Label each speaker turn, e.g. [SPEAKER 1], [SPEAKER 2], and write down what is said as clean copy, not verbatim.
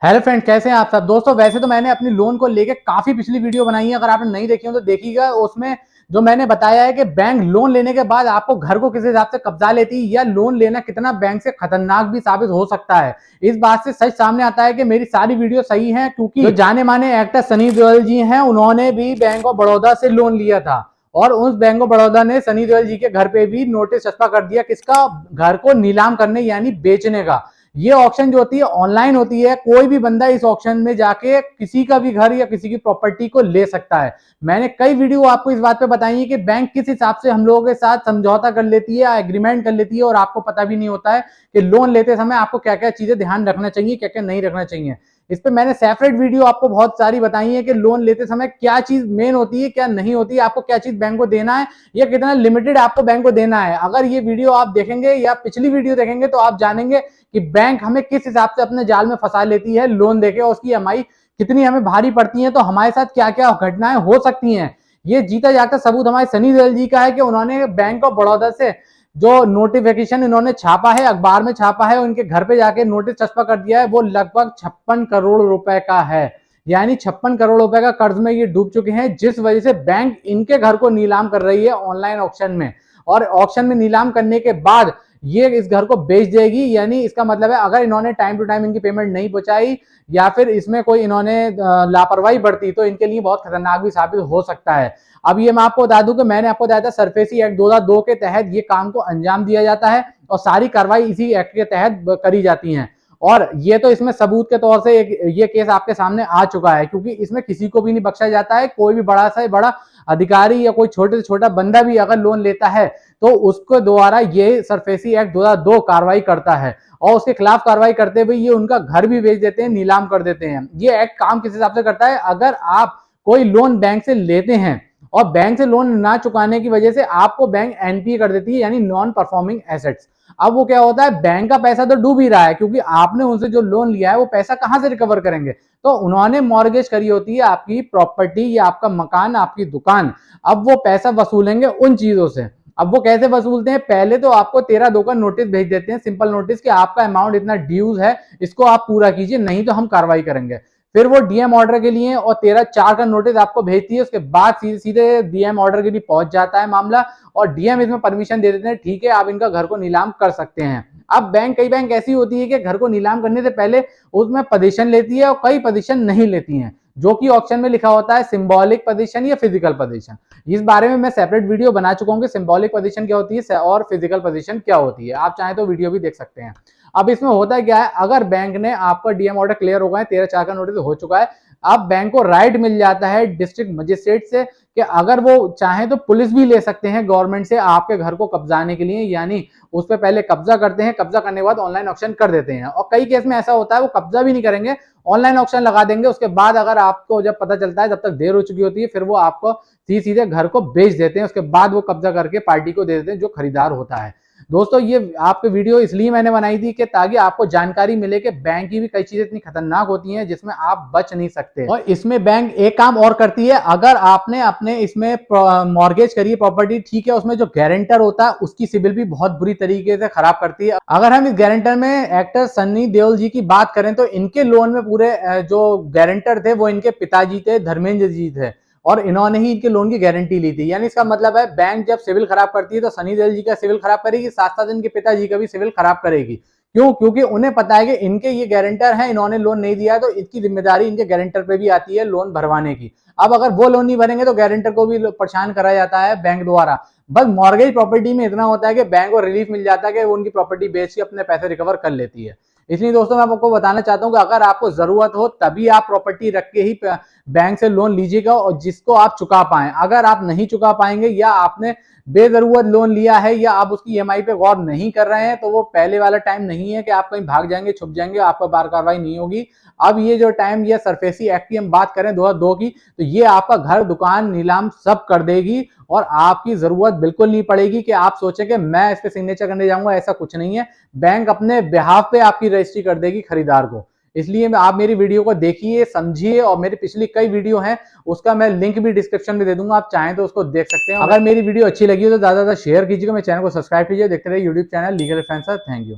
[SPEAKER 1] Hello friend, कैसे हैं आप सब। दोस्तों वैसे तो मैंने अपनी लोन को लेके काफी पिछली वीडियो बनाई है, अगर आपने नहीं देखी हो तो देखिएगा। उसमें जो मैंने बताया है कि बैंक लोन लेने के बाद आपको घर को किस हिसाब से कब्जा लेती है या लोन लेना कितना बैंक से खतरनाक भी साबित हो सकता है, इस बात से सच सामने आता है कि मेरी सारी वीडियो सही है। क्योंकि जो जाने माने एक्टर सनी देओल जी हैं, उन्होंने भी बैंक ऑफ बड़ौदा से लोन लिया था और उस बैंक ऑफ बड़ौदा ने सनी देओल जी के घर पे भी नोटिस चस्पा कर दिया किसका, घर को नीलाम करने यानी बेचने का। ये ऑक्शन जो होती है ऑनलाइन होती है, कोई भी बंदा इस ऑक्शन में जाके किसी का भी घर या किसी की प्रॉपर्टी को ले सकता है। मैंने कई वीडियो आपको इस बात पे बताई है कि बैंक किस हिसाब से हम लोगों के साथ समझौता कर लेती है, एग्रीमेंट कर लेती है, और आपको पता भी नहीं होता है कि लोन लेते समय आपको क्या क्या चीजें ध्यान रखना चाहिए, क्या क्या नहीं रखना चाहिए। इस पे मैंने सेपरेट वीडियो आपको बहुत सारी बताई है कि लोन लेते समय क्या चीज मेन होती है, क्या नहीं होती है, आपको क्या चीज बैंक को देना है या कितना लिमिटेड आपको बैंक को देना है। अगर ये वीडियो आप देखेंगे या पिछली वीडियो देखेंगे तो आप जानेंगे कि बैंक हमें किस हिसाब से अपने जाल में फंसा लेती है लोन देके, और उसकी ईएमआई कितनी हमें भारी पड़ती है, तो हमारे साथ क्या क्या घटनाएं हो सकती हैं। ये जीता जागता सबूत हमारे सनी देओल जी का है कि उन्होंने बैंक ऑफ बड़ौदा से जो नोटिफिकेशन इन्होंने छापा है, अखबार में छापा है, उनके घर पे जाके नोटिस चस्पा कर दिया है, वो लगभग 56 करोड़ रुपए का है। यानी 56 करोड़ रुपए का कर्ज में ये डूब चुके हैं, जिस वजह से बैंक इनके घर को नीलाम कर रही है ऑनलाइन ऑक्शन में। और ऑक्शन में नीलाम करने के बाद ये इस घर को बेच देगी। यानी इसका मतलब है अगर इन्होंने टाइम टू टाइम इनकी पेमेंट नहीं पहुंचाई या फिर इसमें कोई इन्होंने लापरवाही बरती तो इनके लिए बहुत खतरनाक भी साबित हो सकता है। अब ये मैं आपको बता दूं कि मैंने आपको बताया था सरफेसी एक्ट 2002 के तहत ये काम को अंजाम दिया जाता है और सारी कार्रवाई इसी एक्ट के तहत करी जाती है। और ये तो इसमें सबूत के तौर से ये केस आपके सामने आ चुका है, क्योंकि इसमें किसी को भी नहीं बख्शा जाता है। कोई भी बड़ा से बड़ा अधिकारी या कोई छोटे से छोटा बंदा भी अगर लोन लेता है तो उसको द्वारा ये सरफेसी एक्ट 2002 कार्रवाई करता है और उसके खिलाफ कार्रवाई करते हुए ये उनका घर भी बेच देते हैं, नीलाम कर देते हैं। ये एक्ट काम किस हिसाब से करता है, अगर आप कोई लोन बैंक से लेते हैं और बैंक से लोन ना चुकाने की वजह से आपको बैंक एनपीए कर देती है, यानी नॉन परफॉर्मिंग एसेट्स। अब वो क्या होता है, बैंक का पैसा तो डूब ही रहा है, क्योंकि आपने उनसे जो लोन लिया है वो पैसा कहां से रिकवर करेंगे। तो उन्होंने मॉर्गेज करी होती है आपकी प्रॉपर्टी या आपका मकान, आपकी दुकान। अब वो पैसा वसूलेंगे उन चीजों से। अब वो कैसे वसूलते हैं, पहले तो आपको 13/2 का नोटिस भेज देते हैं, सिंपल नोटिस कि आपका अमाउंट इतना ड्यूज है, इसको आप पूरा कीजिए, नहीं तो हम कार्रवाई करेंगे। फिर वो डीएम ऑर्डर के लिए और 13/4 का नोटिस आपको भेजती है। उसके बाद सीधे सीधे डीएम ऑर्डर के लिए पहुंच जाता है मामला और डीएम इसमें परमिशन दे देते हैं, ठीक है आप इनका घर को नीलाम कर सकते हैं। अब कई बैंक ऐसी होती है कि घर को नीलाम करने से पहले उसमें पोजीशन लेती है और कई पोजीशन नहीं लेती हैं, जो कि ऑप्शन में लिखा होता है सिंबॉलिक पोजीशन या फिजिकल पोजीशन। इस बारे में मैं सेपरेट वीडियो बना चुका हूं कि सिंबॉलिक पोजीशन क्या होती है और फिजिकल पोजीशन क्या होती है, आप चाहें तो वीडियो भी देख सकते हैं। अब इसमें होता क्या है, अगर बैंक ने आपका डीएम ऑर्डर क्लियर हो गया है, 13/4 का नोटिस हो चुका है, अब बैंक को राइट मिल जाता है डिस्ट्रिक्ट मजिस्ट्रेट से कि अगर वो चाहे तो पुलिस भी ले सकते हैं गवर्नमेंट से आपके घर को कब्जाने के लिए। यानी उस पर पहले कब्जा करते हैं, कब्जा करने के बाद ऑनलाइन ऑक्शन कर देते हैं। और कई केस में ऐसा होता है वो कब्जा भी नहीं करेंगे, ऑनलाइन ऑक्शन लगा देंगे। उसके बाद अगर आपको जब पता चलता है, जब तक देर हो चुकी होती है, फिर वो आपको सीधे घर को बेच देते हैं। उसके बाद वो कब्जा करके पार्टी को दे देते हैं जो खरीदार होता है। दोस्तों ये आपकी वीडियो इसलिए मैंने बनाई थी कि ताकि आपको जानकारी मिले कि बैंक की भी कई चीजें इतनी खतरनाक होती हैं जिसमें आप बच नहीं सकते। और इसमें बैंक एक काम और करती है, अगर आपने अपने इसमें मॉर्गेज करी है प्रॉपर्टी, ठीक है, उसमें जो गारंटर होता है उसकी सिविल भी बहुत बुरी तरीके से खराब करती है। अगर हम इस गारंटर में एक्टर सन्नी देओल जी की बात करें तो इनके लोन में पूरे जो गारंटर थे वो इनके पिताजी थे, धर्मेंद्र जी थे, और इन्होंने ही इनके लोन की गारंटी ली थी। यानी इसका मतलब है बैंक जब सिविल खराब करती है तो सनी देओल जी का सिविल खराब करेगी, साथ साथ इनके पिताजी का भी सिविल खराब करेगी। क्यों? क्योंकि उन्हें पता है कि इनके ये गारंटर हैं, इन्होंने लोन नहीं दिया है, तो इसकी जिम्मेदारी इनके गारंटर पे भी आती है लोन भरवाने की। अब अगर वो लोन नहीं भरेंगे तो गारंटर को भी परेशान करा जाता है बैंक द्वारा। बस मॉर्गेज प्रॉपर्टी में इतना होता है कि बैंक को रिलीफ मिल जाता है कि वो उनकी प्रॉपर्टी बेच के अपने पैसे रिकवर कर लेती है। इसलिए दोस्तों मैं आपको बताना चाहता हूं कि अगर आपको जरूरत हो तभी आप प्रॉपर्टी रख के ही बैंक से लोन लीजिएगा, और जिसको आप चुका पाएं। अगर आप नहीं चुका पाएंगे या आपने बेजरूरत लोन लिया है या आप उसकी ईएमआई पे गौर नहीं कर रहे हैं, तो वो पहले वाला टाइम नहीं है कि आप कहीं भाग जाएंगे, छुप जाएंगे, आपका बार कार्रवाई नहीं होगी। अब ये जो टाइम, ये सरफेसी एक्ट की हम बात करें 2002 की, तो ये आपका घर, दुकान नीलाम सब कर देगी और आपकी जरूरत बिल्कुल नहीं पड़ेगी कि आप सोचें कि मैं इस पे सिग्नेचर करने जाऊंगा। ऐसा कुछ नहीं है, बैंक अपने बिहाफ पे आपकी रजिस्ट्री कर देगी खरीदार को। इसलिए आप मेरी वीडियो को देखिए, समझिए, और मेरी पिछली कई वीडियो हैं उसका मैं लिंक भी डिस्क्रिप्शन में दे दूंगा, आप चाहें तो उसको देख सकते हैं। अगर मेरी वीडियो अच्छी लगी हो तो ज्यादा से ज्यादा शेयर कीजिएगा, मेरे चैनल को सब्सक्राइब कीजिए, देखते रहिए YouTube channel legal defensor. Thank you.